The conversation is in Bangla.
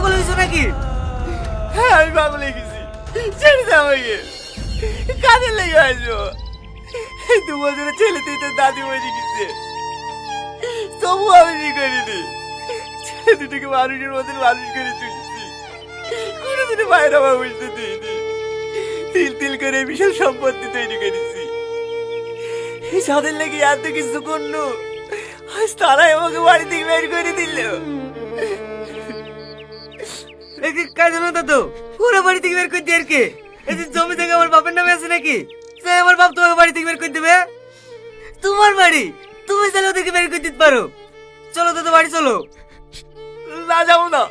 পাগল হয়েছো নাকি? হ্যাঁ আমি পাগল হয়ে গেছি, ছেড়ে দে আমাকে, কাজে লেগে আসবো। 2 বছরের ছেলেতেই তো দাদি মরে গেছে, তবু আমি কি করিনি, ছেলে দুটোকে মানুষের মতন মানুষ করে তুলেছি, কোনোদিনও বাইরে আমার বুঝতে দিইনি। তিল তিল করে বিশাল সম্পত্তি তৈরি করেছি, যাদের লেগে এত কিছু করলো, আজ তারাই আমাকে বাড়ি থেকে বের করে দিল। কাজ না তো পুরো বাড়ি থেকে বের করে দিয়ে আর কে? এই যে জমি থেকে আমার বাপের নামে আছে নাকি, সে আমার বাপ তোমাকে বাড়ি থেকে বের করে দেবে? তোমার বাড়ি, তুমি চাইলে ওদেরকে বের করে দিতে পারো। চলো তো বাড়ি চলো। না যাবো না,